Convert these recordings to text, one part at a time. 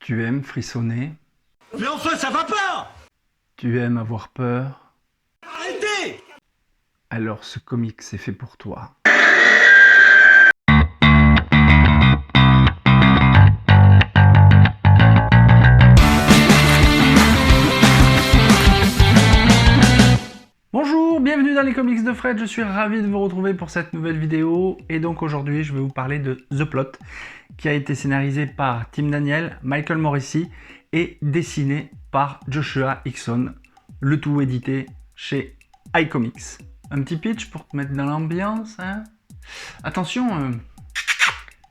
Tu aimes frissonner? Mais enfin, ça va pas! Tu aimes avoir peur? Arrêtez! Alors ce comics est fait pour toi. Bonjour, bienvenue dans les comics de Fred, je suis ravi de vous retrouver pour cette nouvelle vidéo. Et donc aujourd'hui je vais vous parler de The Plot, qui a été scénarisé par Tim Daniel, Michael Morrissey et dessiné par Joshua Hixson, le tout édité chez iComics. Un petit pitch pour te mettre dans l'ambiance, hein. Attention,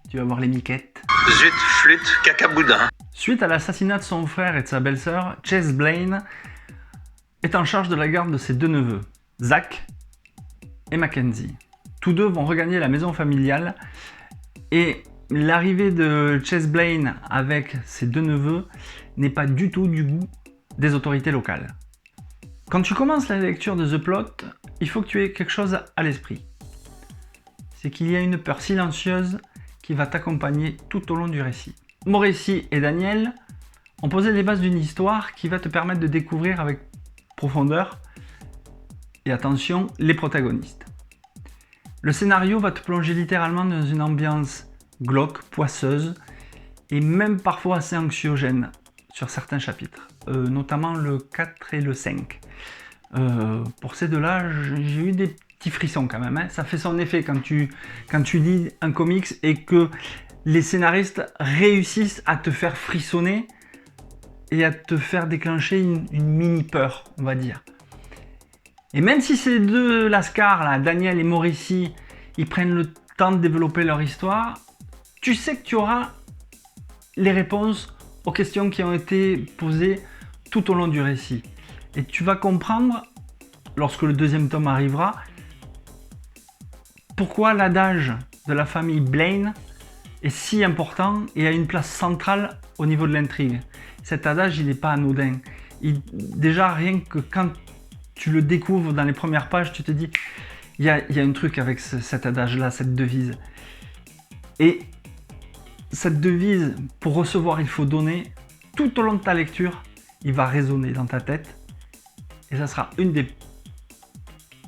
tu vas voir les miquettes. Zut, flûte, cacaboudin. Suite à l'assassinat de son frère et de sa belle-sœur, Chase Blaine est en charge de la garde de ses deux neveux, Zach et Mackenzie. Tous deux vont regagner la maison familiale et l'arrivée de Chase Blaine avec ses deux neveux n'est pas du tout du goût des autorités locales. Quand tu commences la lecture de The Plot, il faut que tu aies quelque chose à l'esprit. C'est qu'il y a une peur silencieuse qui va t'accompagner tout au long du récit. Morrissey et Daniel ont posé les bases d'une histoire qui va te permettre de découvrir avec profondeur et attention les protagonistes. Le scénario va te plonger littéralement dans une ambiance glauque, poisseuse et même parfois assez anxiogène sur certains chapitres, notamment le 4 et le 5. Pour ces deux-là, j'ai eu des petits frissons quand même, hein. Ça fait son effet quand tu lis un comics et que les scénaristes réussissent à te faire frissonner et à te faire déclencher une mini peur, on va dire. Et même si ces deux lascars, là, Daniel et Morrissey, ils prennent le temps de développer leur histoire, tu sais que tu auras les réponses aux questions qui ont été posées tout au long du récit. Et tu vas comprendre, lorsque le deuxième tome arrivera, pourquoi l'adage de la famille Blaine est si important et a une place centrale au niveau de l'intrigue. Cet adage, il n'est pas anodin. Déjà, rien que quand tu le découvres dans les premières pages, tu te dis, il y a un truc avec cet adage-là, cette devise. Et cette devise, pour recevoir, il faut donner. Tout au long de ta lecture, il va résonner dans ta tête. Et ça sera une des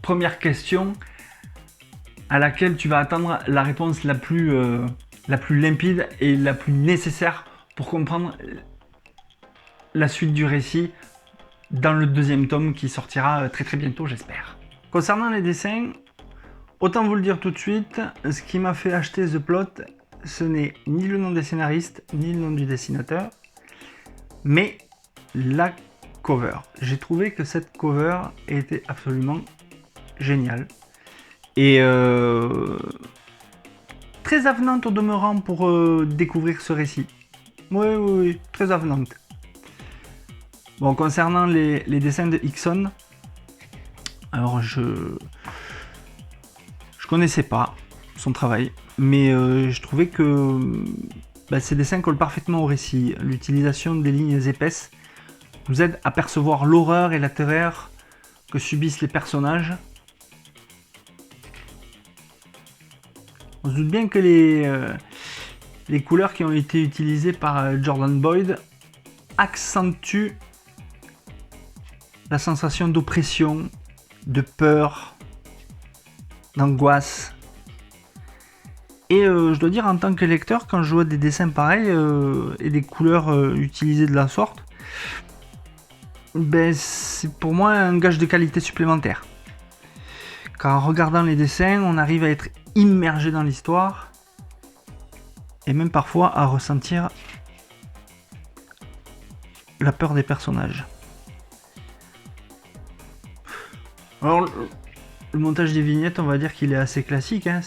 premières questions à laquelle tu vas attendre la réponse la plus limpide et la plus nécessaire pour comprendre la suite du récit dans le deuxième tome qui sortira très très bientôt, j'espère. Concernant les dessins, autant vous le dire tout de suite, ce qui m'a fait acheter The Plot, ce n'est ni le nom des scénaristes, ni le nom du dessinateur, mais la cover. J'ai trouvé que cette cover était absolument géniale et très avenante au demeurant pour découvrir ce récit. Oui, très avenante. Bon, concernant les dessins de Hixson, alors je connaissais pas son travail, mais je trouvais que ces dessins collent parfaitement au récit. L'utilisation des lignes épaisses nous aide à percevoir l'horreur et la terreur que subissent les personnages. On se doute bien que les couleurs qui ont été utilisées par Jordan Boyd accentuent la sensation d'oppression, de peur, d'angoisse. Et je dois dire, en tant que lecteur, quand je vois des dessins pareils et des couleurs utilisées de la sorte, c'est pour moi un gage de qualité supplémentaire. Car en regardant les dessins, on arrive à être immergé dans l'histoire et même parfois à ressentir la peur des personnages. Alors, le montage des vignettes, on va dire qu'il est assez classique, hein,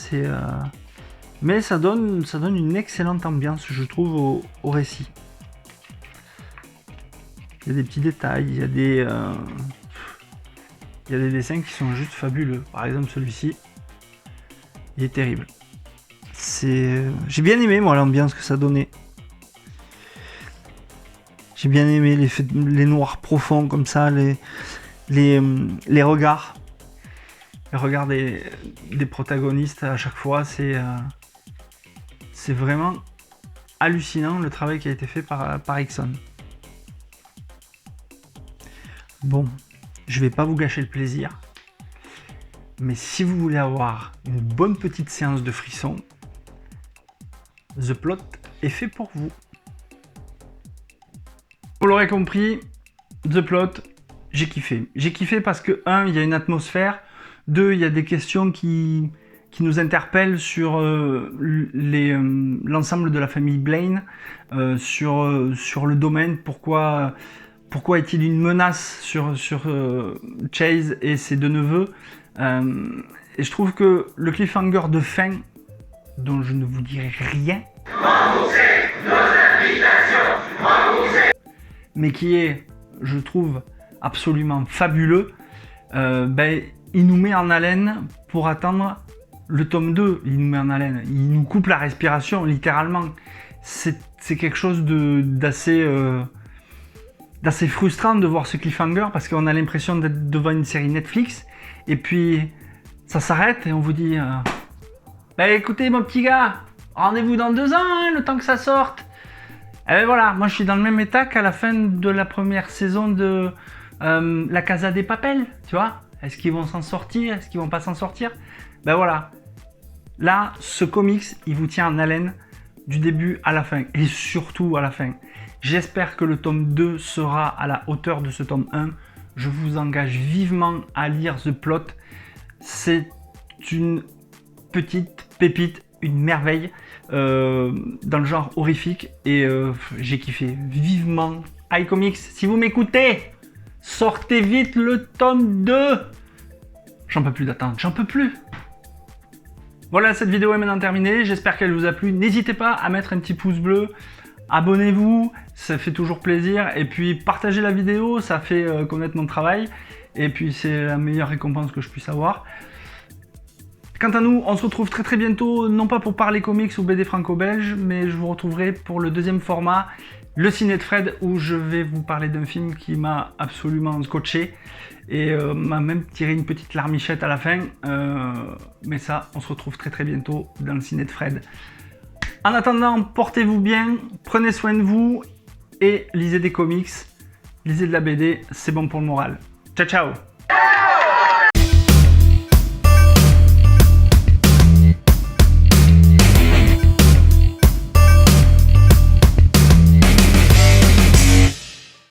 mais ça donne une excellente ambiance, je trouve, au récit. Il y a des petits détails, il y a des dessins qui sont juste fabuleux. Par exemple, celui-ci, il est terrible. J'ai bien aimé, moi, l'ambiance que ça donnait. J'ai bien aimé les noirs profonds comme ça, les regards. Les regards des protagonistes à chaque fois, c'est vraiment hallucinant le travail qui a été fait par Ixon. Bon, je vais pas vous gâcher le plaisir, mais si vous voulez avoir une bonne petite séance de frissons, The Plot est fait pour vous. Vous l'aurez compris, The Plot, j'ai kiffé. J'ai kiffé parce que 1, il y a une atmosphère, 2, il y a des questions qui nous interpellent sur l'ensemble de la famille Blaine, sur le domaine, pourquoi est-il une menace sur Chase et ses deux neveux. Et je trouve que le cliffhanger de fin, dont je ne vous dirai rien, mais qui est, je trouve, absolument fabuleux, il nous met en haleine pour attendre le tome 2. Il nous met en haleine, il nous coupe la respiration, littéralement. C'est quelque chose d'assez frustrant de voir ce cliffhanger, parce qu'on a l'impression d'être devant une série Netflix, et puis ça s'arrête et on vous dit écoutez mon petit gars, rendez-vous dans 2 ans, hein, le temps que ça sorte. Et ben voilà, moi je suis dans le même état qu'à la fin de la première saison de La Casa des Papel, tu vois. Est-ce qu'ils vont s'en sortir? Est-ce qu'ils vont pas s'en sortir? Ben voilà. Là, ce comics, il vous tient en haleine du début à la fin, et surtout à la fin. J'espère que le tome 2 sera à la hauteur de ce tome 1. Je vous engage vivement à lire The Plot. C'est une petite pépite, une merveille dans le genre horrifique, et j'ai kiffé. Vivement iComics, si vous m'écoutez, sortez vite le tome 2. J'en peux plus d'attendre, j'en peux plus. Voilà, cette vidéo est maintenant terminée, j'espère qu'elle vous a plu. N'hésitez pas à mettre un petit pouce bleu, abonnez-vous, ça fait toujours plaisir, et puis partagez la vidéo, ça fait connaître mon travail, et puis c'est la meilleure récompense que je puisse avoir. Quant à nous, on se retrouve très très bientôt, non pas pour parler comics ou BD franco-belge, mais je vous retrouverai pour le deuxième format, le Ciné de Fred, où je vais vous parler d'un film qui m'a absolument scotché et m'a même tiré une petite larmichette à la fin. Mais ça, on se retrouve très très bientôt dans le Ciné de Fred. En attendant, portez-vous bien, prenez soin de vous et lisez des comics, lisez de la BD, c'est bon pour le moral. Ciao ciao!